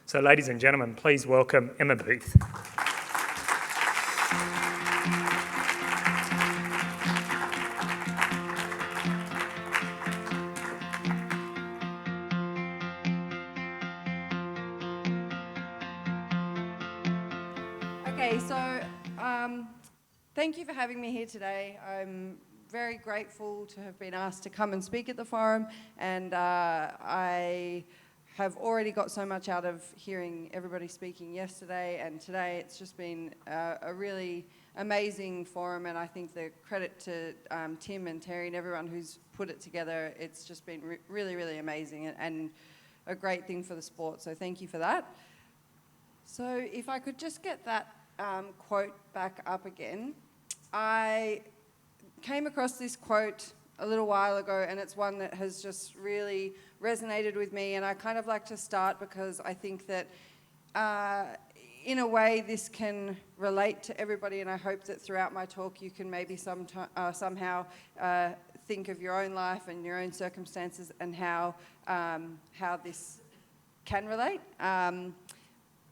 So ladies and gentlemen, please welcome Emma Booth. Okay, so thank you for having me here today. I'm very grateful to have been asked to come and speak at the forum, and I have already got so much out of hearing everybody speaking yesterday and today. It's just been a really amazing forum, and I think the credit to Tim and Terry and everyone who's put it together, it's just been really, really amazing and a great thing for the sport, so thank you for that. So if I could just get that quote back up again. I came across this quote a little while ago, and it's one that has just really resonated with me, and I kind of like to start because I think that in a way this can relate to everybody, and I hope that throughout my talk you can maybe somehow think of your own life and your own circumstances and how this can relate.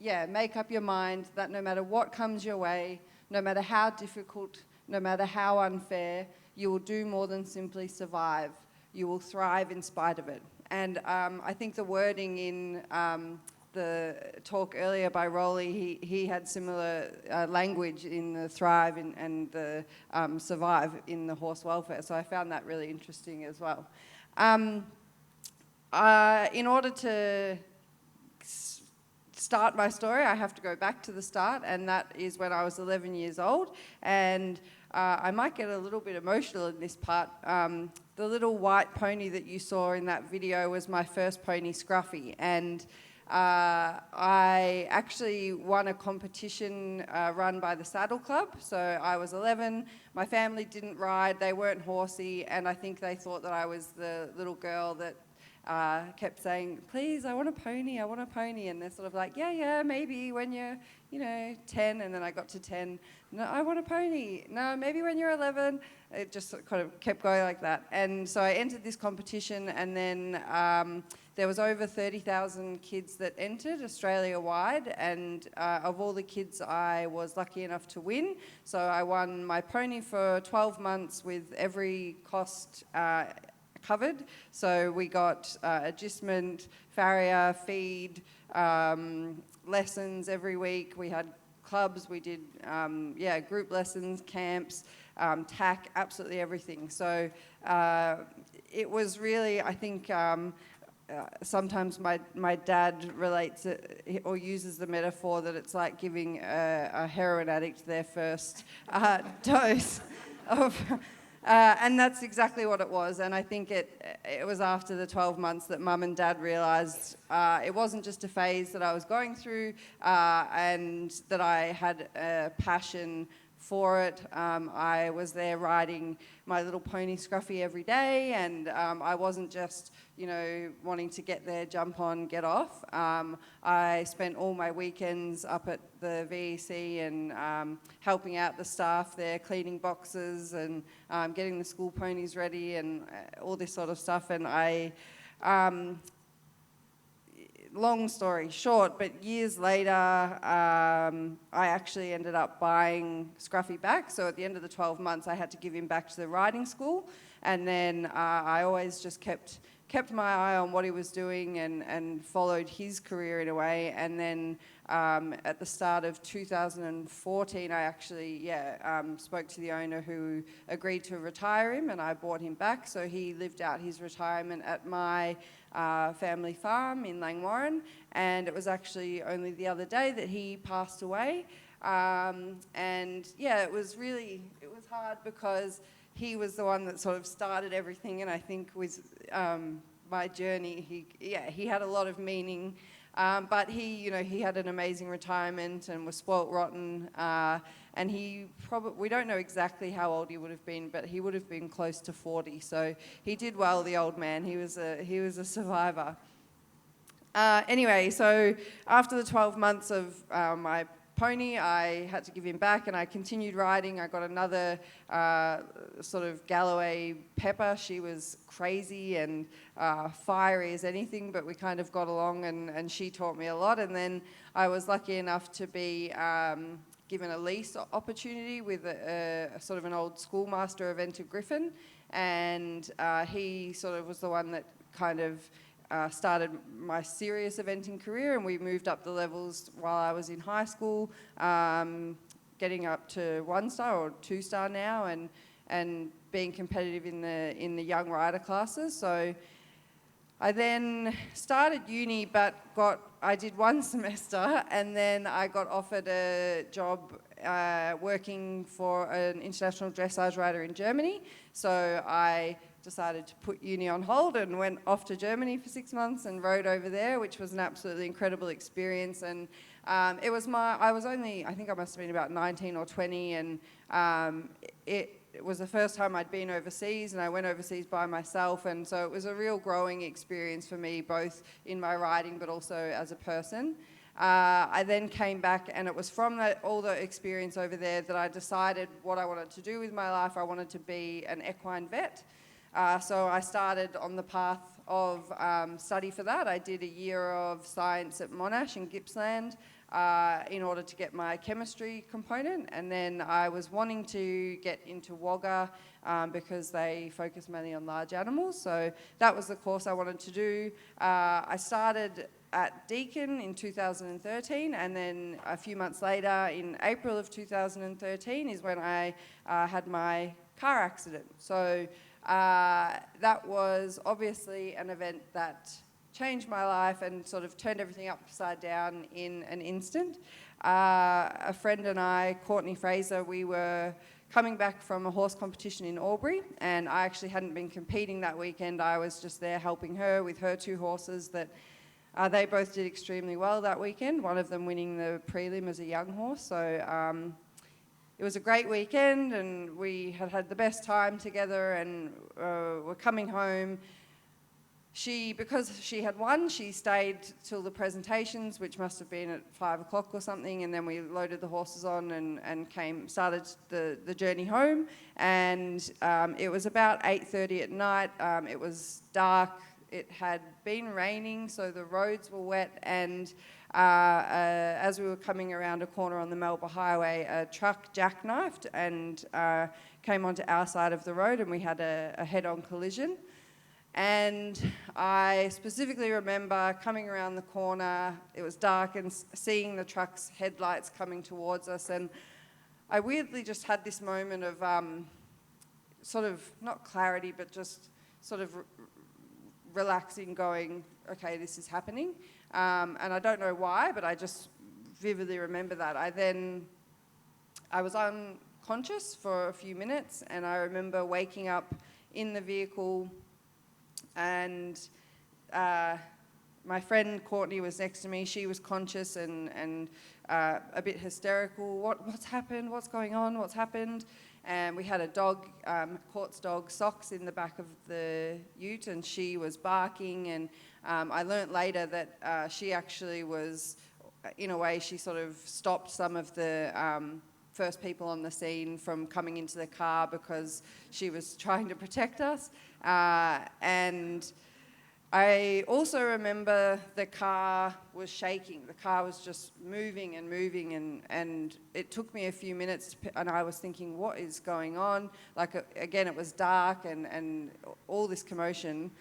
Make up your mind that no matter what comes your way, no matter how difficult, no matter how unfair, you will do more than simply survive. You will thrive in spite of it. And I think the wording in the talk earlier by Rolly, he had similar language in the thrive and the survive in the horse welfare. So I found that really interesting as well. In order to start my story, I have to go back to the start, and that is when I was 11 years old. And I might get a little bit emotional in this part. The little white pony that you saw in that video was my first pony, Scruffy, and I actually won a competition run by the Saddle Club. So I was 11, my family didn't ride, they weren't horsey, and I think they thought that I was the little girl that kept saying, please, I want a pony, and they're sort of like, yeah, maybe when you're, 10, and then I got to 10, no, I want a pony, no, maybe when you're 11, it just kind of kept going like that. And so I entered this competition, and then there was over 30,000 kids that entered Australia-wide, and of all the kids I was lucky enough to win. So I won my pony for 12 months with every cost covered. So we got agistment, farrier, feed, lessons every week. We had clubs, we did group lessons, camps, tack, absolutely everything. So it was really, I think, sometimes my dad relates it, or uses the metaphor that it's like giving a heroin addict their first dose of and that's exactly what it was. And I think it was after the 12 months that Mum and Dad realised it wasn't just a phase that I was going through, and that I had a passion for it. I was there riding my little pony Scruffy every day, and I wasn't just, wanting to get there, jump on, get off. I spent all my weekends up at the VEC and helping out the staff there, cleaning boxes and getting the school ponies ready and all this sort of stuff. And I long story short, but years later, I actually ended up buying Scruffy back. So at the end of the 12 months, I had to give him back to the riding school. And then I always just kept my eye on what he was doing and followed his career in a way. And then at the start of 2014, I actually spoke to the owner who agreed to retire him, and I bought him back. So he lived out his retirement at my family farm in Langwarrin, and it was actually only the other day that he passed away. It was hard because he was the one that sort of started everything, and I think with my journey, he had a lot of meaning. But he had an amazing retirement and was spoilt rotten. And we don't know exactly how old he would have been, but he would have been close to 40. So he did well, the old man. He was a survivor. Anyway, so after the 12 months of my pony, I had to give him back, and I continued riding. I got another sort of Galloway Pepper. She was crazy and fiery as anything, but we kind of got along, and she taught me a lot. And then I was lucky enough to be given a lease opportunity with a sort of an old schoolmaster eventer, Griffin, and he sort of was the one that kind of started my serious eventing career, and we moved up the levels while I was in high school, getting up to 1-star or 2-star now, and being competitive in the young rider classes. So I then started uni, but I did one semester, and then I got offered a job working for an international dressage rider in Germany. So I decided to put uni on hold and went off to Germany for 6 months and rode over there, which was an absolutely incredible experience. And I was only, I think I must have been about 19 or 20, and it was the first time I'd been overseas, and I went overseas by myself, and so it was a real growing experience for me, both in my riding but also as a person. I then came back, and it was from all the experience over there that I decided what I wanted to do with my life. I wanted to be an equine vet. So I started on the path of study for that. I did a year of science at Monash in Gippsland in order to get my chemistry component, and then I was wanting to get into WAGA because they focus mainly on large animals, so that was the course I wanted to do. I started at Deakin in 2013, and then a few months later, in April of 2013, is when I had my car accident. So that was obviously an event that changed my life and sort of turned everything upside down in an instant. A friend and I, Courtney Fraser, we were coming back from a horse competition in Albury, and I actually hadn't been competing that weekend. I was just there helping her with her 2 horses that they both did extremely well that weekend, one of them winning the prelim as a young horse. So it was a great weekend, and we had the best time together, and we're coming home. Because she had won, she stayed till the presentations, which must have been at 5 o'clock or something, and then we loaded the horses on and started the journey home. And it was about 8:30 at night. It was dark. It had been raining, so the roads were wet, and as we were coming around a corner on the Melba Highway, a truck jackknifed and came onto our side of the road, and we had a head-on collision. And I specifically remember coming around the corner, it was dark, and seeing the truck's headlights coming towards us, and I weirdly just had this moment of sort of, not clarity, but just sort of relaxing, going, okay, this is happening. And I don't know why, but I just vividly remember that. I was unconscious for a few minutes, and I remember waking up in the vehicle, and my friend Courtney was next to me. She was conscious and a bit hysterical. What's happened? What's going on? What's happened? And we had a dog, Court's dog, Socks, in the back of the ute, and she was barking. And I learnt later that she actually was, in a way, she sort of stopped some of the first people on the scene from coming into the car because she was trying to protect us. And I also remember the car was shaking. The car was just moving and moving, and it took me a few minutes, and I was thinking, what is going on? Like, again, it was dark and all this commotion.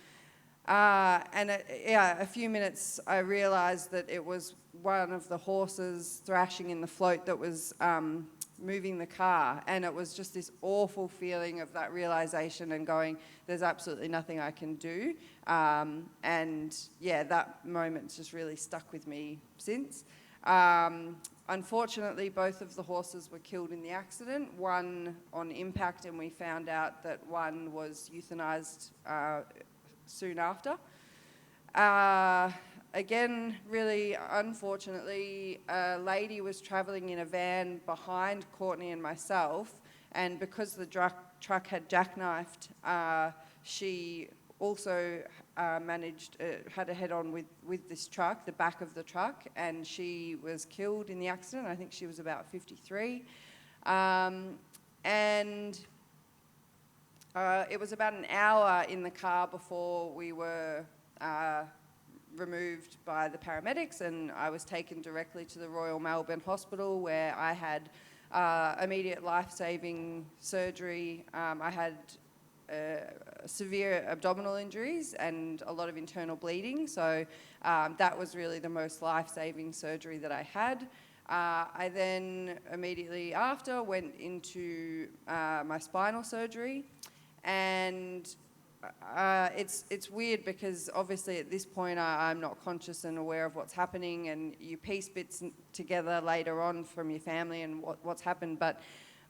A few minutes, I realised that it was one of the horses thrashing in the float that was moving the car, and it was just this awful feeling of that realisation and going, there's absolutely nothing I can do. That moment's just really stuck with me since. Unfortunately, both of the horses were killed in the accident, one on impact, and we found out that one was euthanised soon after. Again, really unfortunately, a lady was travelling in a van behind Courtney and myself, and because the truck had jackknifed, she also had a head-on with this truck, the back of the truck, and she was killed in the accident. I think she was about 53. And it was about an hour in the car before we were removed by the paramedics, and I was taken directly to the Royal Melbourne Hospital, where I had immediate life-saving surgery. I had severe abdominal injuries and a lot of internal bleeding, so that was really the most life-saving surgery that I had. I then immediately after went into my spinal surgery, and it's weird because obviously at this point I'm not conscious and aware of what's happening, and you piece bits together later on from your family and what's happened. But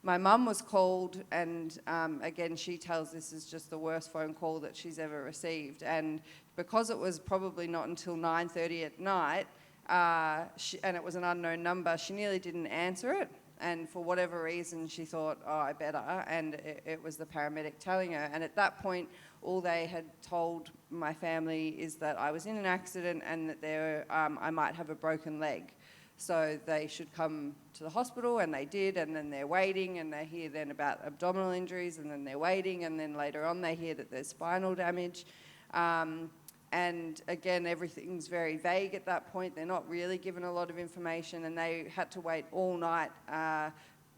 my mum was called, and again, she tells this is just the worst phone call that she's ever received. And because it was probably not until 9:30 at night, and it was an unknown number, she nearly didn't answer it. And for whatever reason, she thought, oh, I better. And it was the paramedic telling her. And at that point, all they had told my family is that I was in an accident and that I might have a broken leg. So they should come to the hospital, and they did, and then they're waiting, and they hear then about abdominal injuries, and then they're waiting, and then later on they hear that there's spinal damage. And again, everything's very vague at that point. They're not really given a lot of information, and they had to wait all night,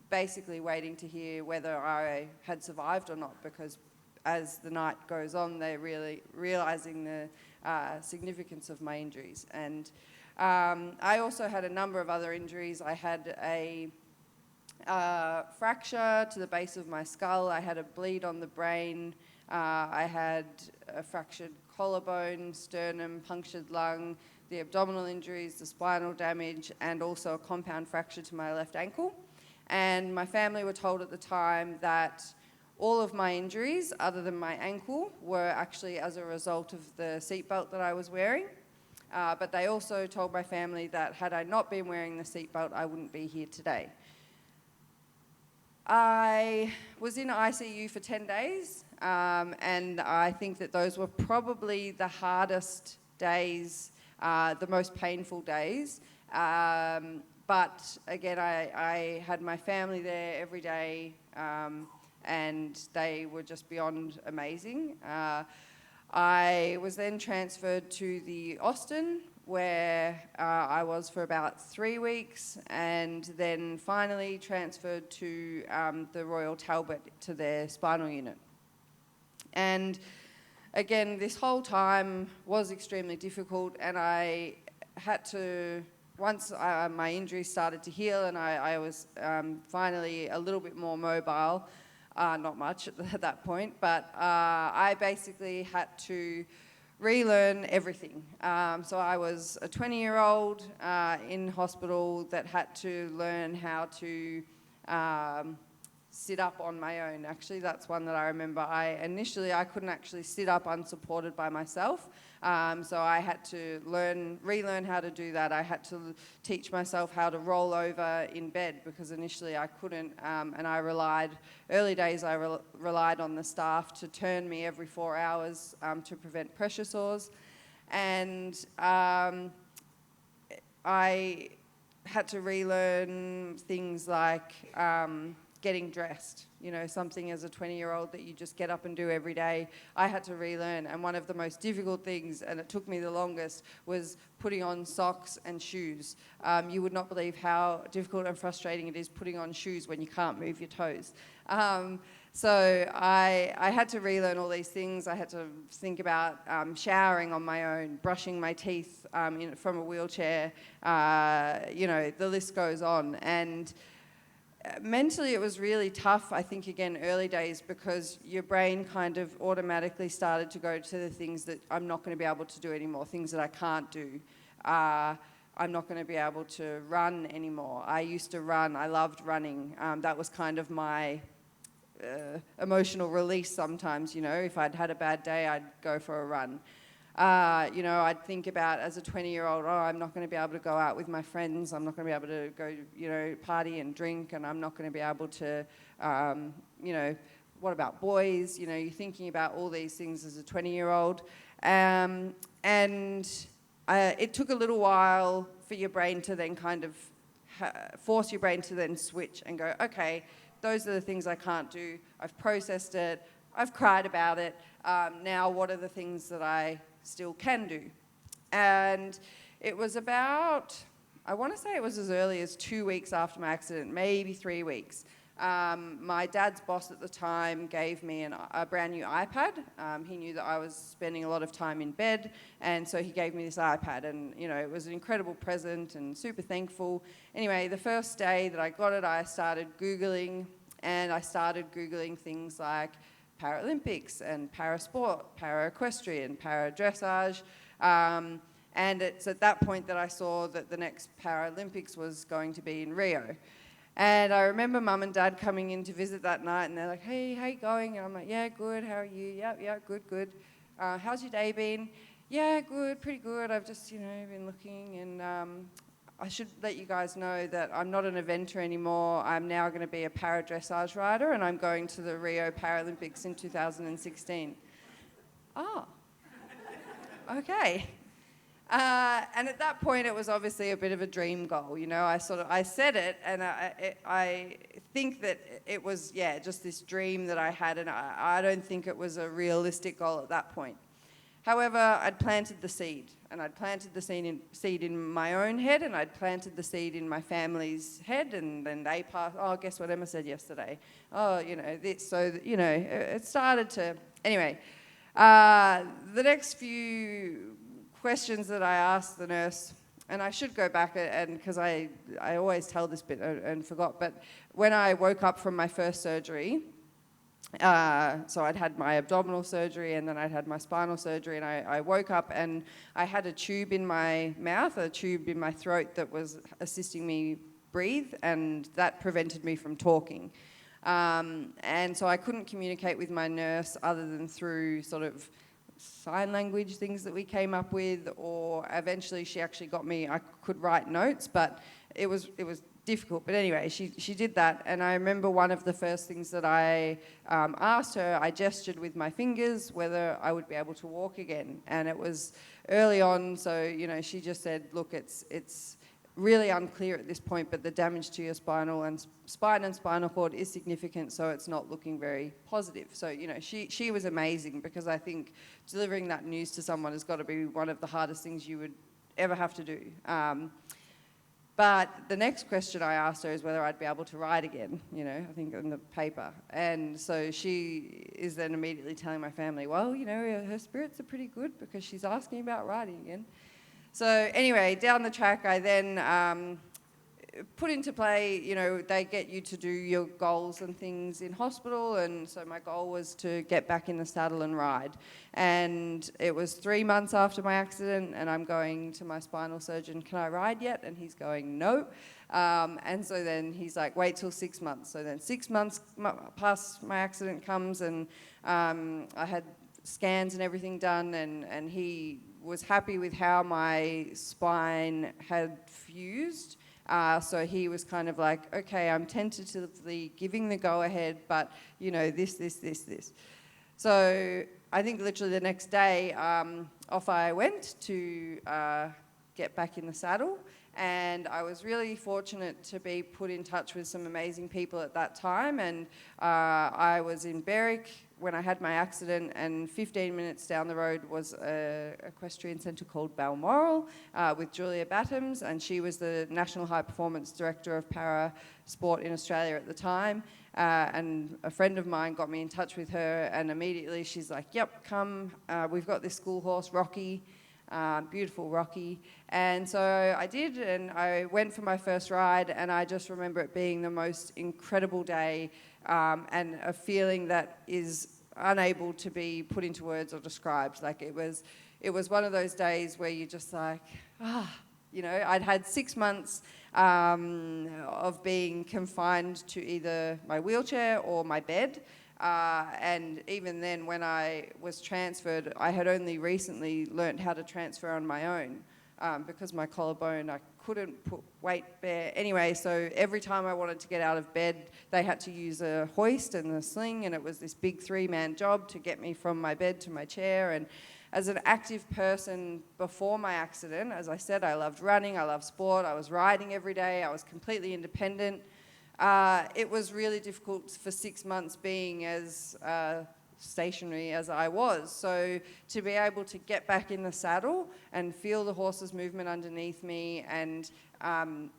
basically waiting to hear whether I had survived or not, because as the night goes on, they're really realising the significance of my injuries. And I also had a number of other injuries. I had a fracture to the base of my skull. I had a bleed on the brain. I had a fractured collarbone, sternum, punctured lung, the abdominal injuries, the spinal damage, and also a compound fracture to my left ankle. And my family were told at the time that all of my injuries, other than my ankle, were actually as a result of the seatbelt that I was wearing. But they also told my family that had I not been wearing the seatbelt, I wouldn't be here today. I was in ICU for 10 days, and I think that those were probably the hardest days, the most painful days. But again, I had my family there every day, and they were just beyond amazing. I was then transferred to the Austin, where I was for about 3 weeks, and then finally transferred to the Royal Talbot, to their spinal unit. And again, this whole time was extremely difficult, and I had to, once my injuries started to heal and I was finally a little bit more mobile, not much at that point, but I basically had to relearn everything. So I was a 20-year-old in hospital that had to learn how to sit up on my own. Actually, that's one that I remember. Initially I couldn't actually sit up unsupported by myself. So I had to relearn how to do that. I had to teach myself how to roll over in bed, because initially I couldn't, and early days I relied on the staff to turn me every 4 hours to prevent pressure sores. And I had to relearn things like getting dressed, something as a 20-year-old that you just get up and do every day. I had to relearn, and one of the most difficult things, and it took me the longest, was putting on socks and shoes. You would not believe how difficult and frustrating it is putting on shoes when you can't move your toes. So I had to relearn all these things. I had to think about showering on my own, brushing my teeth from a wheelchair, the list goes on. And mentally it was really tough, I think, again, early days, because your brain kind of automatically started to go to the things that I'm not going to be able to do anymore, things that I can't do. I'm not going to be able to run anymore. I used to run. I loved running. That was kind of my emotional release sometimes, If I'd had a bad day, I'd go for a run. I'd think about, as a 20-year-old, I'm not going to be able to go out with my friends. I'm not going to be able to go, party and drink, and I'm not going to be able to, what about boys? You know, you're thinking about all these things as a 20-year-old. And it took a little while for your brain to then kind of force your brain to then switch and go, okay, those are the things I can't do. I've processed it. I've cried about it. Now what are the things that I still can do? And it was about, I want to say it was as early as 2 weeks after my accident, maybe 3 weeks. My dad's boss at the time gave me a brand new iPad. He knew that I was spending a lot of time in bed, and so he gave me this iPad, and you know, it was an incredible present and super thankful. Anyway, the first day that I got it, I started Googling, and I started Googling things like Paralympics and parasport, para-equestrian, para-dressage, and it's at that point that I saw that the next Paralympics was going to be in Rio. And I remember Mum and Dad coming in to visit that night, and they're like, hey, how you going? And I'm like, yeah, good, how are you? Yeah, good. How's your day been? Yeah, good, pretty good. I've just, you know, been looking, and I should let you guys know that I'm not an eventer anymore. I'm now going to be a para-dressage rider, and I'm going to the Rio Paralympics in 2016. Oh, okay. And at that point, it was obviously a bit of a dream goal, you know. I said it, and I think that it was, yeah, just this dream that I had, and I don't think it was a realistic goal at that point. However, I'd planted the seed, and I'd planted the seed in my own head, and I'd planted the seed in my family's head, and then they passed, oh, guess what Emma said yesterday? Oh, you know, this, so, you know, it started to, anyway. The next few questions that I asked the nurse, and I should go back and because I always tell this bit and forgot, but when I woke up from my first surgery, so I'd had my abdominal surgery and then I'd had my spinal surgery, and I woke up and I had a tube in my mouth, a tube in my throat that was assisting me breathe, and that prevented me from talking. And so I couldn't communicate with my nurse other than through sort of sign language things that we came up with, or eventually she actually got me, I could write notes, but it was difficult. But anyway, she did that, and I remember one of the first things that I asked her, I gestured with my fingers whether I would be able to walk again, and it was early on, so you know, she just said, look, it's really unclear at this point, but the damage to your spine and spinal cord is significant, so it's not looking very positive. So, you know, she was amazing, because I think delivering that news to someone has got to be one of the hardest things you would ever have to do. But the next question I asked her is whether I'd be able to ride again, you know, I think in the paper. And so she is then immediately telling my family, well, you know, her spirits are pretty good because she's asking about riding again. So anyway, down the track, I then put into play, you know, they get you to do your goals and things in hospital, and so my goal was to get back in the saddle and ride. And it was 3 months after my accident, and I'm going to my spinal surgeon, can I ride yet? And he's going, no. And so then he's like, wait till 6 months. So then 6 months past my accident comes, and I had scans and everything done, and he was happy with how my spine had fused. So he was kind of like, okay, I'm tentatively giving the go-ahead, but, you know, this. So I think literally the next day, off I went to get back in the saddle, and I was really fortunate to be put in touch with some amazing people at that time, and I was in Berwick when I had my accident, and 15 minutes down the road was an equestrian centre called Balmoral with Julia Battams, and she was the National High Performance Director of Para Sport in Australia at the time, and a friend of mine got me in touch with her, and immediately she's like, yep, come, we've got this school horse, Rocky, beautiful Rocky. And so I did, and I went for my first ride, and I just remember it being the most incredible day, and a feeling that is unable to be put into words or described. Like it was one of those days where you're just like, you know, I'd had 6 months of being confined to either my wheelchair or my bed. And even then, when I was transferred, I had only recently learnt how to transfer on my own because my collarbone, I couldn't put weight bear. Anyway, so every time I wanted to get out of bed, they had to use a hoist and a sling, and it was this big 3-man job to get me from my bed to my chair. And as an active person before my accident, as I said, I loved running, I loved sport, I was riding every day, I was completely independent. It was really difficult for 6 months being as stationary as I was. So to be able to get back in the saddle and feel the horse's movement underneath me and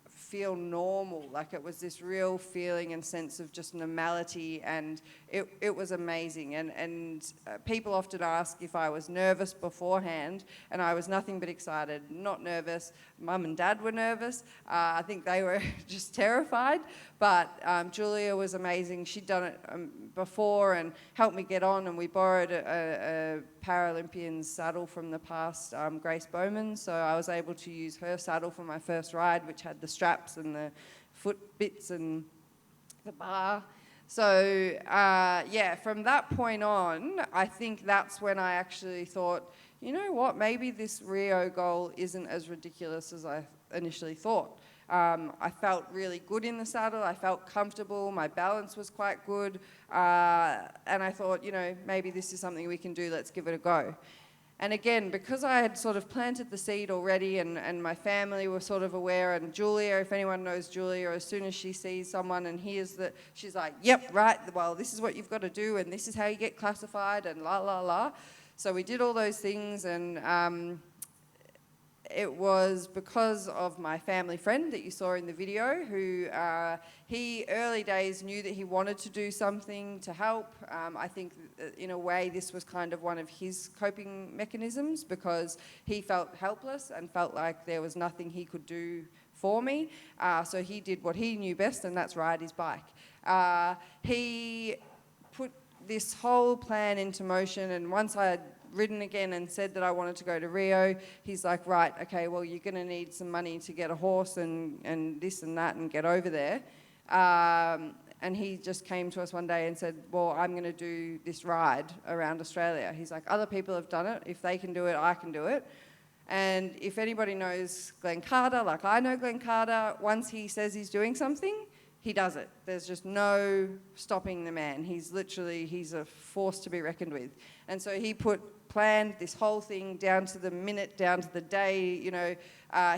feel normal, like it was this real feeling and sense of just normality, and it was amazing. And people often ask if I was nervous beforehand, and I was nothing but excited, not nervous. Mum and Dad were nervous. I think they were just terrified, but Julia was amazing. She'd done it before and helped me get on, and we borrowed a Paralympian saddle from the past, Grace Bowman, so I was able to use her saddle for my first ride, which had the straps and the foot bits and the bar. So yeah, from that point on, I think that's when I actually thought, you know what, maybe this Rio goal isn't as ridiculous as I initially thought. I felt really good in the saddle, I felt comfortable, my balance was quite good, and I thought, you know, maybe this is something we can do, let's give it a go. And again, because I had sort of planted the seed already, and my family were sort of aware, and Julia, if anyone knows Julia, as soon as she sees someone and hears that, she's like, yep, right, well, this is what you've got to do, and this is how you get classified, and la, la, la. So we did all those things, and it was because of my family friend that you saw in the video, who he early days knew that he wanted to do something to help. I think in a way this was kind of one of his coping mechanisms, because he felt helpless and felt like there was nothing he could do for me. So he did what he knew best, and that's ride his bike. He put this whole plan into motion, and once I had ridden again and said that I wanted to go to Rio, he's like, right, okay, well, you're going to need some money to get a horse and this and that and get over there. And he just came to us one day and said, well, I'm going to do this ride around Australia. He's like, other people have done it. If they can do it, I can do it. And if anybody knows Glenn Carter, like I know Glenn Carter, once he says he's doing something, he does it. There's just no stopping the man. He's a force to be reckoned with. And so he planned this whole thing down to the minute, down to the day. You know,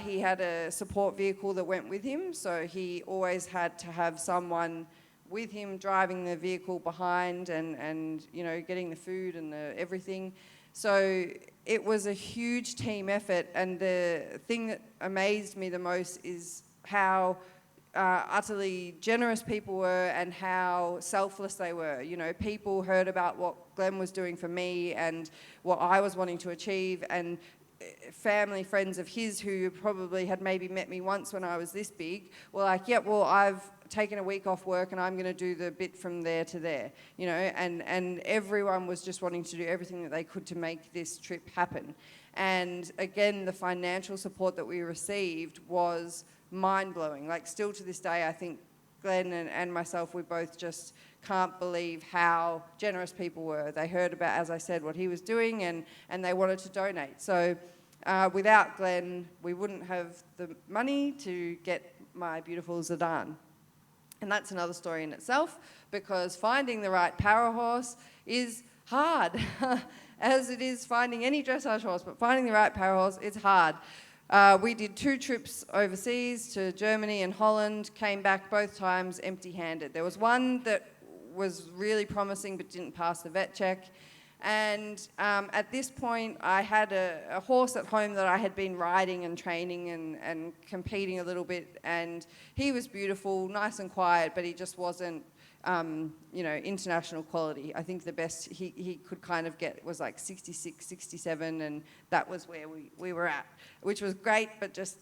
he had a support vehicle that went with him, so he always had to have someone with him driving the vehicle behind and you know, getting the food and everything. So it was a huge team effort, and the thing that amazed me the most is how utterly generous people were and how selfless they were. You know, people heard about what Glenn was doing for me and what I was wanting to achieve, and family friends of his who probably had maybe met me once when I was this big were like, yeah, well, I've taken a week off work and I'm going to do the bit from there to there, you know, and everyone was just wanting to do everything that they could to make this trip happen. And again, the financial support that we received was mind-blowing. Like, still to this day, I think Glenn and myself, we both just can't believe how generous people were. They heard about, as I said, what he was doing, and they wanted to donate. So without Glenn, we wouldn't have the money to get my beautiful Zidane. And that's another story in itself, because finding the right para horse is hard, as it is finding any dressage horse, but finding the right para horse, it's hard. We did 2 trips overseas to Germany and Holland, came back both times empty-handed. There was one that was really promising but didn't pass the vet check. And at this point, I had a horse at home that I had been riding and training and competing a little bit, and he was beautiful, nice and quiet, but he just wasn't, you know, international quality. I think the best he could kind of get was like 66, 67, and that was where we were at, which was great, but just...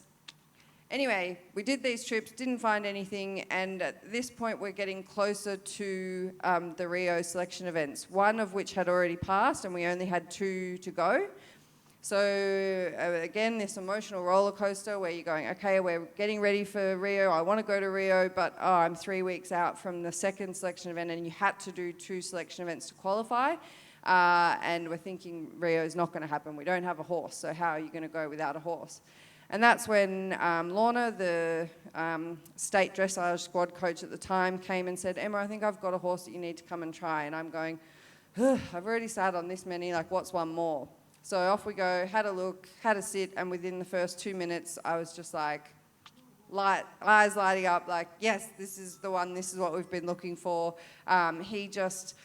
Anyway, we did these trips, didn't find anything, and at this point we're getting closer to the Rio selection events, one of which had already passed, and we only had 2 to go. So again, this emotional roller coaster where you're going, okay, we're getting ready for Rio, I want to go to Rio, but oh, I'm 3 weeks out from the second selection event, and you had to do 2 selection events to qualify. And we're thinking Rio is not going to happen. We don't have a horse, so how are you going to go without a horse? And that's when Lorna, the state dressage squad coach at the time, came and said, Emma, I think I've got a horse that you need to come and try. And I'm going, I've already sat on this many, like what's one more? So off we go, had a look, had a sit, and within the first 2 minutes, I was just like, eyes lighting up, like, yes, this is the one, this is what we've been looking for.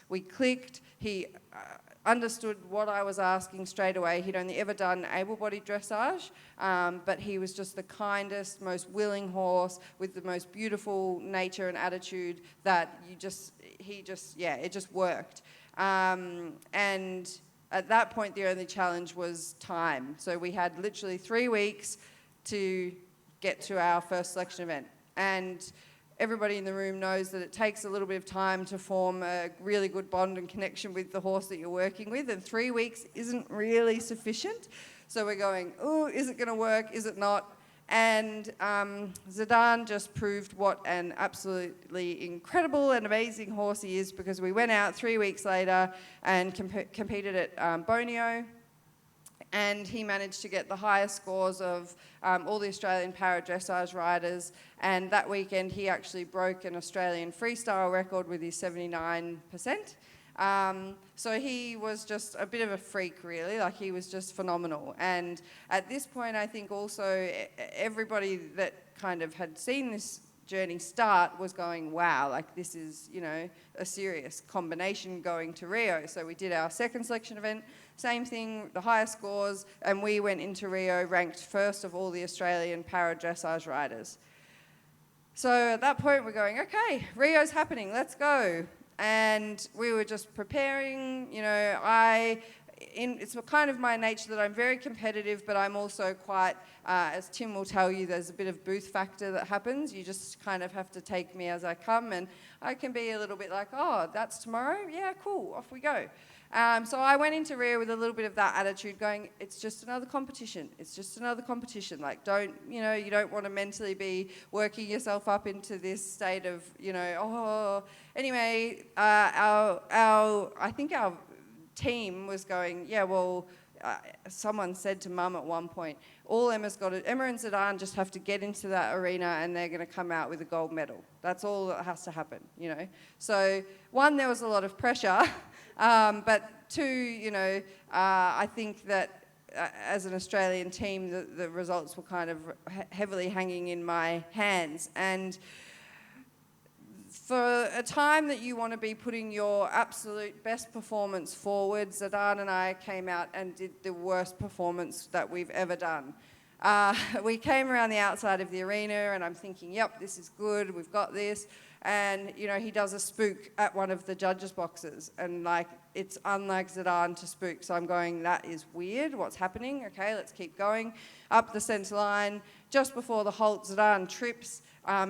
We clicked, he understood what I was asking straight away. He'd only ever done able-bodied dressage, but he was just the kindest, most willing horse with the most beautiful nature and attitude that it just worked. And at that point, the only challenge was time. So we had literally 3 weeks to get to our first selection event. And everybody in the room knows that it takes a little bit of time to form a really good bond and connection with the horse that you're working with, and 3 weeks isn't really sufficient. So we're going, oh, is it going to work? Is it not? And Zidane just proved what an absolutely incredible and amazing horse he is, because we went out 3 weeks later and competed at Borneo. And he managed to get the highest scores of all the Australian para-dressage riders. And that weekend, he actually broke an Australian freestyle record with his 79%. So he was just a bit of a freak, really. Like, he was just phenomenal. And at this point, I think also everybody that kind of had seen this journey start was going, wow, like this is, a serious combination going to Rio. So we did our second selection event, same thing, the highest scores, and we went into Rio ranked first of all the Australian para-dressage riders. So at that point we're going, okay, Rio's happening, let's go. And we were just preparing, it's kind of my nature that I'm very competitive, but I'm also quite, as Tim will tell you, there's a bit of booth factor that happens. You just kind of have to take me as I come, and I can be a little bit like, oh, that's tomorrow? Yeah, cool, off we go. So I went into Rio with a little bit of that attitude going, it's just another competition. It's just another competition. Like, you don't want to mentally be working yourself up into this state of, Anyway, I think our team was going, someone said to Mum at one point, Emma and Zidane just have to get into that arena and they're going to come out with a gold medal. That's all that has to happen, So, one, there was a lot of pressure, but two, I think that as an Australian team, the results were kind of heavily hanging in my hands. And for a time that you want to be putting your absolute best performance forward, Zidane and I came out and did the worst performance that we've ever done. We came around the outside of the arena and I'm thinking, yep, this is good, we've got this. And, he does a spook at one of the judges' boxes. And, it's unlike Zidane to spook. So I'm going, that is weird, what's happening? Okay, let's keep going. Up the centre line, just before the halt, Zidane trips.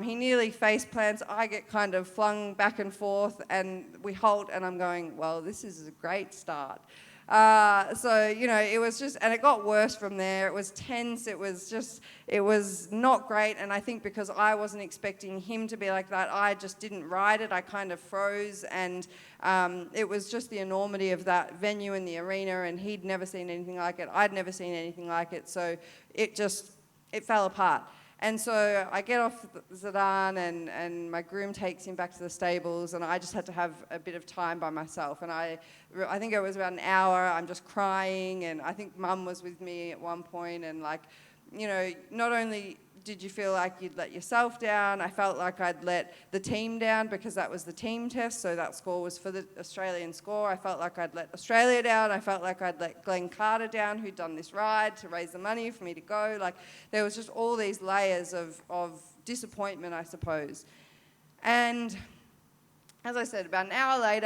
He nearly face plants. I get kind of flung back and forth and we halt and I'm going, well, this is a great start. It was just, and it got worse from there. It was tense. It was not great. And I think because I wasn't expecting him to be like that, I just didn't ride it. I kind of froze. And it was just the enormity of that venue and the arena. And he'd never seen anything like it. I'd never seen anything like it. So it fell apart. And so I get off Zidane and my groom takes him back to the stables and I just had to have a bit of time by myself. And I think it was about an hour, I'm just crying, and I think Mum was with me at one point, and not only did you feel like you'd let yourself down, I felt like I'd let the team down because that was the team test, so that score was for the Australian score. I felt like I'd let Australia down. I felt like I'd let Glenn Carter down, who'd done this ride to raise the money for me to go. There was just all these layers of disappointment, I suppose. And as I said, about an hour later,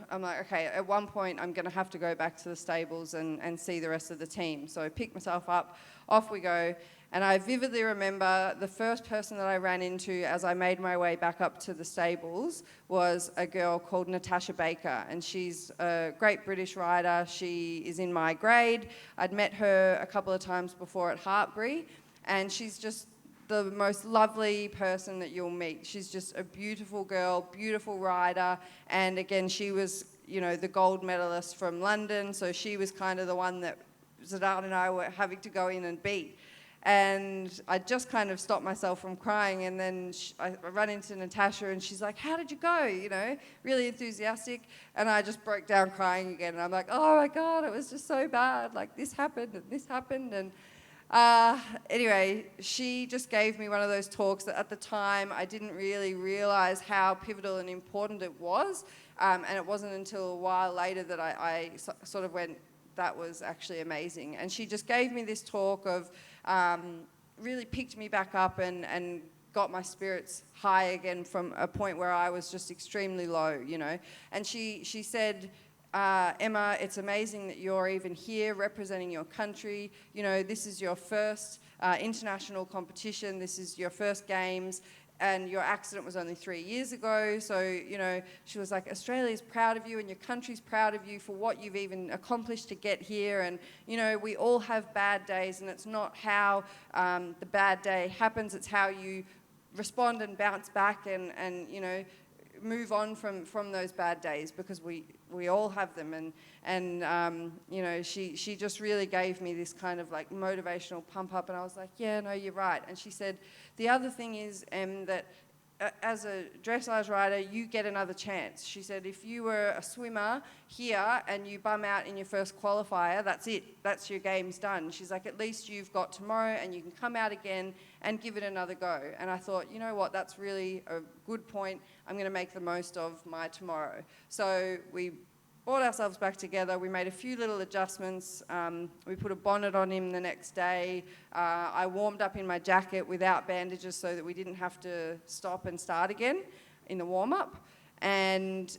I'm like, okay, at one point I'm going to have to go back to the stables and see the rest of the team. So I pick myself up, off we go. And I vividly remember the first person that I ran into as I made my way back up to the stables was a girl called Natasha Baker. And she's a great British rider. She is in my grade. I'd met her a couple of times before at Hartbury. And she's just the most lovely person that you'll meet. She's just a beautiful girl, beautiful rider. And again, she was, the gold medalist from London. So she was kind of the one that Zidane and I were having to go in and beat. And I just kind of stopped myself from crying, and then I ran into Natasha, and she's like, how did you go? You know, really enthusiastic. And I just broke down crying again, and I'm like, oh my God, it was just so bad. Like, this happened, and this happened, and anyway, she just gave me one of those talks that at the time I didn't really realize how pivotal and important it was. And it wasn't until a while later that I sort of went, that was actually amazing. And she just gave me this talk of really picked me back up and got my spirits high again from a point where I was just extremely low, you know. And she said, Emma, it's amazing that you're even here representing your country. You know, this is your first international competition. This is your first games, and your accident was only 3 years ago. So, you know, she was like, Australia's proud of you and your country's proud of you for what you've even accomplished to get here. And, you know, we all have bad days, and it's not how the bad day happens, it's how you respond and bounce back and you know, move on from those bad days, because we all have them. And you know, she just really gave me this kind of like motivational pump up, and I was like, yeah, no, you're right. And she said, the other thing is that as a dressage rider, you get another chance. She said, if you were a swimmer here and you bum out in your first qualifier, that's it. That's your game's done. She's like, at least you've got tomorrow and you can come out again and give it another go. And I thought, you know what, that's really a good point. I'm going to make the most of my tomorrow. So we brought ourselves back together. We made a few little adjustments. We put a bonnet on him the next day. I warmed up in my jacket without bandages so that we didn't have to stop and start again in the warm-up. And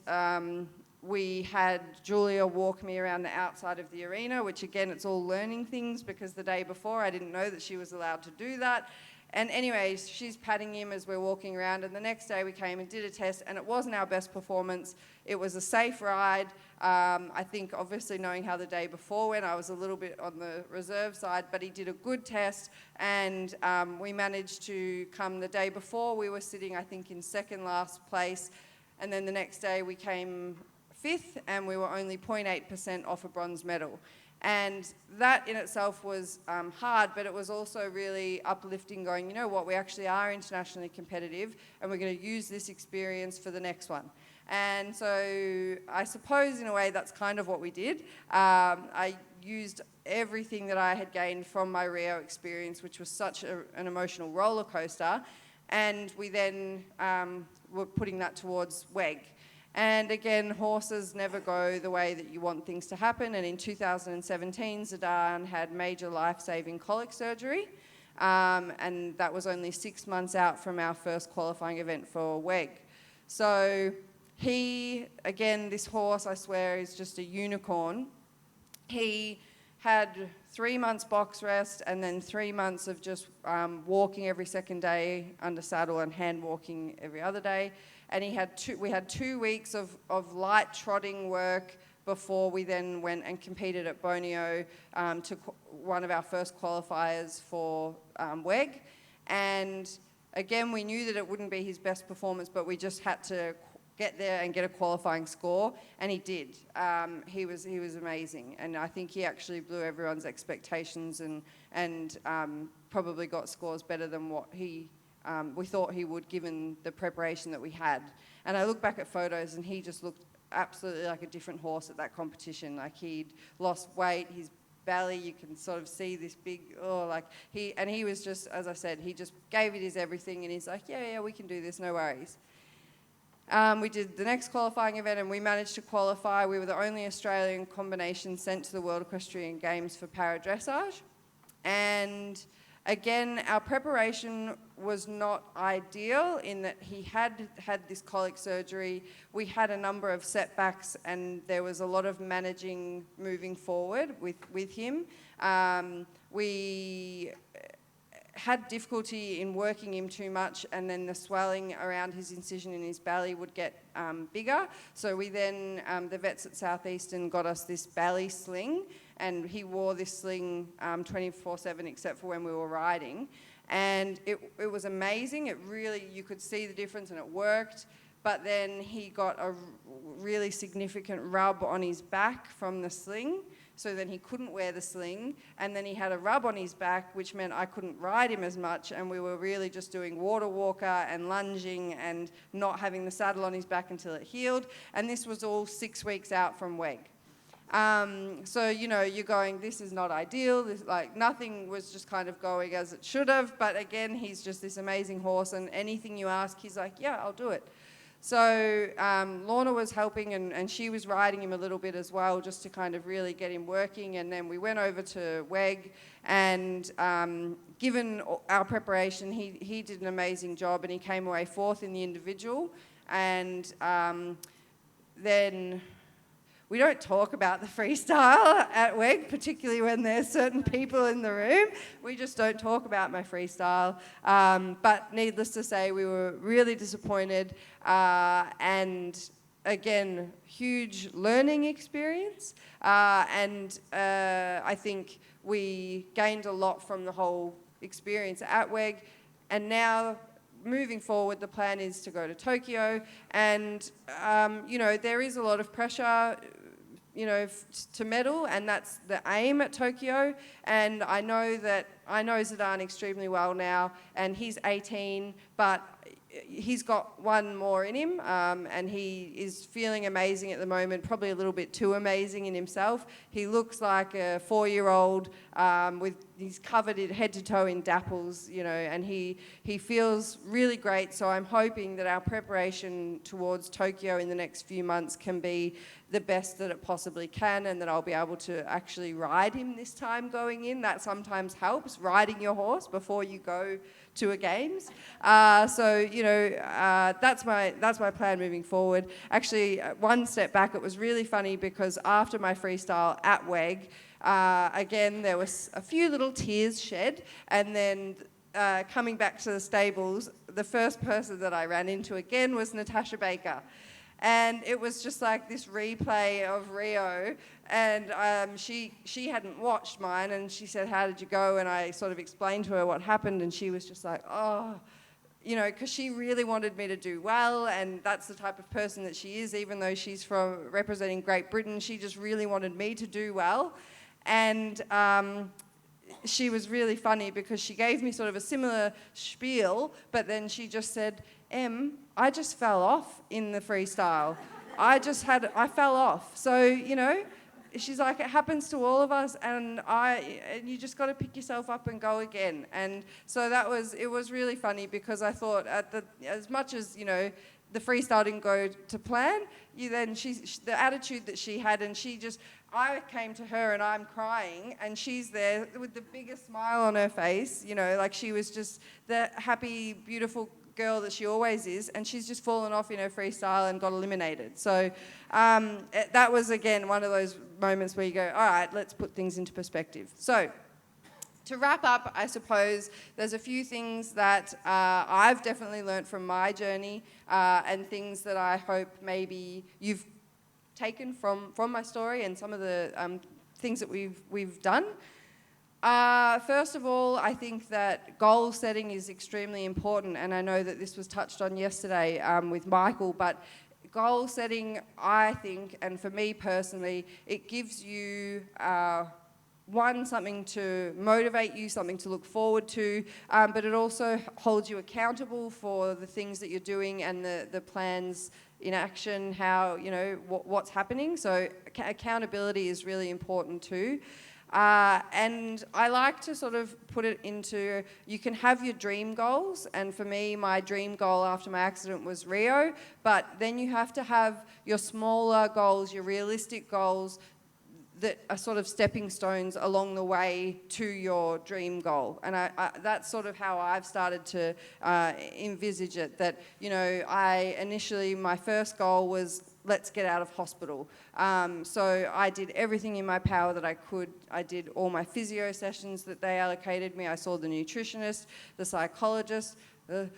we had Julia walk me around the outside of the arena, which again, it's all learning things, because the day before I didn't know that she was allowed to do that. And anyways, she's patting him as we're walking around, and the next day we came and did a test, and it wasn't our best performance. It was a safe ride. I think obviously knowing how the day before went, I was a little bit on the reserve side, but he did a good test, and we managed to come the day before. We were sitting, I think, in second last place, and then the next day we came fifth, and we were only 0.8% off a bronze medal. And that in itself was hard, but it was also really uplifting, going, you know what, we actually are internationally competitive, and we're going to use this experience for the next one. And so I suppose in a way that's kind of what we did. I used everything that I had gained from my Rio experience, which was such an emotional roller coaster, and we then were putting that towards WEG. And again, horses never go the way that you want things to happen. And in 2017, Zidane had major life-saving colic surgery. And that was only 6 months out from our first qualifying event for WEG. So he, again, this horse, I swear, is just a unicorn. He had 3 months box rest and then 3 months of just walking every second day under saddle and hand walking every other day. And we had 2 weeks of light trotting work before we then went and competed at Borneo to one of our first qualifiers for WEG. And again, we knew that it wouldn't be his best performance, but we just had to get there and get a qualifying score, and he did. He was amazing, and I think he actually blew everyone's expectations and probably got scores better than what we thought he would, given the preparation that we had. And I look back at photos, and he just looked absolutely like a different horse at that competition. Like, he'd lost weight, his belly, you can sort of see this big, he was just, as I said, he just gave it his everything, and he's like, yeah, we can do this, no worries. We did the next qualifying event, and we managed to qualify. We were the only Australian combination sent to the World Equestrian Games for Para-Dressage. And again, our preparation was not ideal in that he had this colic surgery. We had a number of setbacks, and there was a lot of managing moving forward with him. We had difficulty in working him too much, and then the swelling around his incision in his belly would get bigger. So we then, the vets at Southeastern got us this belly sling, and he wore this sling 24/7 except for when we were riding. And it was amazing. It really, you could see the difference, and it worked. But then he got a really significant rub on his back from the sling. so then he couldn't wear the sling, and then he had a rub on his back, which meant I couldn't ride him as much, and we were really just doing water walker and lunging and not having the saddle on his back until it healed, and this was all 6 weeks out from WEG. So, you know, you're going, this is not ideal, like nothing was just kind of going as it should have, but again, he's just this amazing horse, and anything you ask, he's like, yeah, I'll do it. So Lorna was helping, and she was riding him a little bit as well, just to kind of really get him working, and then we went over to WEG, and given our preparation, he did an amazing job, and he came away 4th in the individual, and then... We don't talk about the freestyle at WEG, particularly when there's certain people in the room. We just don't talk about my freestyle. But needless to say, we were really disappointed. And again, huge learning experience. I think we gained a lot from the whole experience at WEG. And now, moving forward, the plan is to go to Tokyo. And, you know, there is a lot of pressure, you know, to medal, and that's the aim at Tokyo. And I know Zidane extremely well now, and he's 18, but he's got one more in him, and he is feeling amazing at the moment, probably a little bit too amazing in himself. He looks like a 4-year-old he's covered head to toe in dapples, you know, and he feels really great. So I'm hoping that our preparation towards Tokyo in the next few months can be the best that it possibly can, and that I'll be able to actually ride him this time going in. That sometimes helps, riding your horse before you go to a games. So, you know, that's my plan moving forward. Actually, one step back, it was really funny because after my freestyle at WEG, again, there was a few little tears shed, and then coming back to the stables, the first person that I ran into again was Natasha Baker. And it was just like this replay of Rio, and she hadn't watched mine, and she said, how did you go? And I sort of explained to her what happened, and she was just like, oh, you know, because she really wanted me to do well, and that's the type of person that she is. Even though she's from representing Great Britain, she just really wanted me to do well. And she was really funny because she gave me sort of a similar spiel, but then she just said, I just fell off in the freestyle. I fell off. So, you know, she's like, it happens to all of us, and you just got to pick yourself up and go again. And so it was really funny because I thought as much as, you know, the freestyle didn't go to plan, the attitude that she had, and I came to her and I'm crying, and she's there with the biggest smile on her face, you know, like she was just the happy, beautiful girl that she always is, and she's just fallen off in her freestyle and got eliminated. So that was, again, one of those moments where you go, all right, let's put things into perspective. So to wrap up, I suppose there's a few things that I've definitely learnt from my journey, and things that I hope maybe you've taken from my story and some of the things that we've done. First of all, I think that goal setting is extremely important, and I know that this was touched on yesterday with Michael, but goal setting, I think, and for me personally, it gives you something to motivate you, something to look forward to, but it also holds you accountable for the things that you're doing and the plans in action, how, you know, what's happening. So accountability is really important too. And I like to sort of put it into, you can have your dream goals, and for me, my dream goal after my accident was Rio, but then you have to have your smaller goals, your realistic goals, that are sort of stepping stones along the way to your dream goal. And that's sort of how I've started to envisage it, that, you know, initially my first goal was, let's get out of hospital. So I did everything in my power that I could. I did all my physio sessions that they allocated me. I saw the nutritionist, the psychologist, you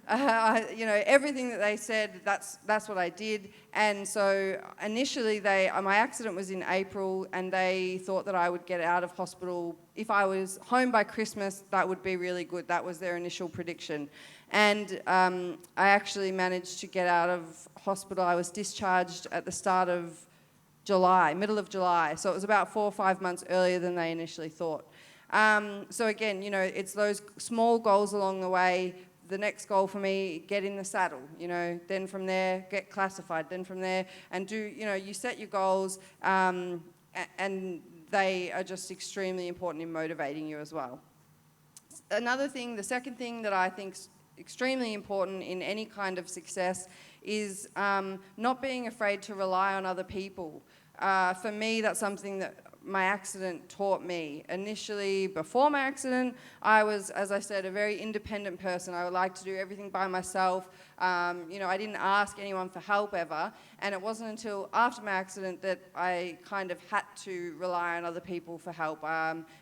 know, everything that they said, that's what I did. And so initially my accident was in April, and they thought that I would get out of hospital. If I was home by Christmas, that would be really good. That was their initial prediction. And I actually managed to get out of hospital. I was discharged at the start of July, middle of July. So it was about 4 or 5 months earlier than they initially thought. So again, you know, it's those small goals along the way. The next goal for me, get in the saddle, you know, then from there, get classified, then from there, and do, you know, you set your goals, and they are just extremely important in motivating you as well. Another thing, the second thing that I think is extremely important in any kind of success is not being afraid to rely on other people. For me, that's something that my accident taught me. Initially, before my accident, I was, as I said, a very independent person. I would like to do everything by myself. You know, I didn't ask anyone for help ever. And it wasn't until after my accident that I kind of had to rely on other people for help,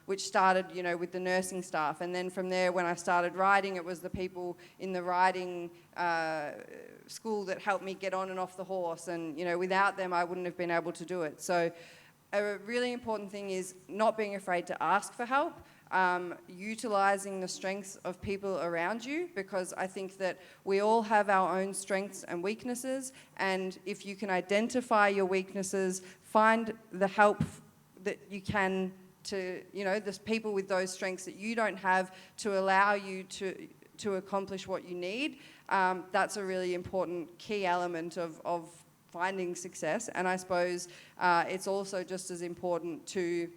which started, you know, with the nursing staff. And then from there, when I started riding, it was the people in the riding school that helped me get on and off the horse. And, you know, without them, I wouldn't have been able to do it. So a really important thing is not being afraid to ask for help, utilising the strengths of people around you, because I think that we all have our own strengths and weaknesses, and if you can identify your weaknesses, find the help that you can to, you know, there's people with those strengths that you don't have to allow you to accomplish what you need. That's a really important key element of finding success, and I suppose it's also just as important to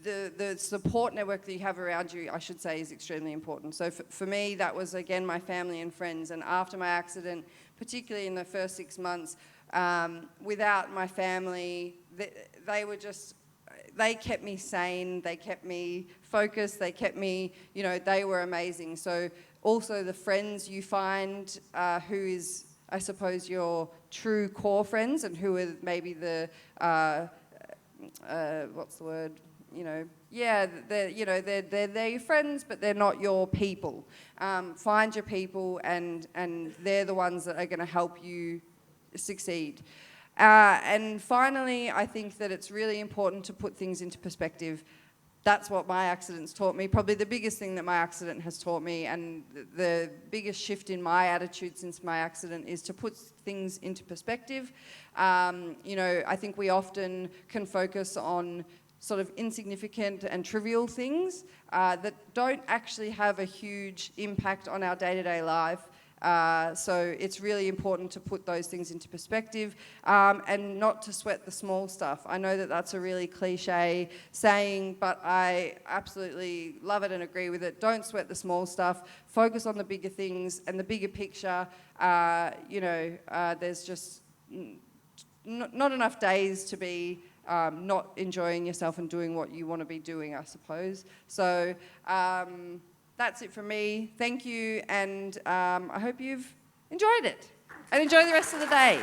the support network that you have around you, I should say, is extremely important. So for me, that was, again, my family and friends, and after my accident, particularly in the first 6 months, without my family, they were just, they kept me sane, they kept me focused, they kept me, you know, they were amazing. So also the friends you find, who is, I suppose, your true core friends, and who are maybe the, what's the word, you know, yeah, they're your friends, but they're not your people. Find your people, and they're the ones that are going to help you succeed. And finally, I think that it's really important to put things into perspective. That's what my accidents taught me. Probably the biggest thing that my accident has taught me, and the biggest shift in my attitude since my accident, is to put things into perspective. You know, I think we often can focus on sort of insignificant and trivial things that don't actually have a huge impact on our day-to-day life. So it's really important to put those things into perspective, and not to sweat the small stuff. I know that that's a really cliche saying, but I absolutely love it and agree with it. Don't sweat the small stuff. Focus on the bigger things and the bigger picture. You know, there's just not enough days to be not enjoying yourself and doing what you want to be doing, I suppose. So that's it from me. Thank you, and I hope you've enjoyed it. And enjoy the rest of the day.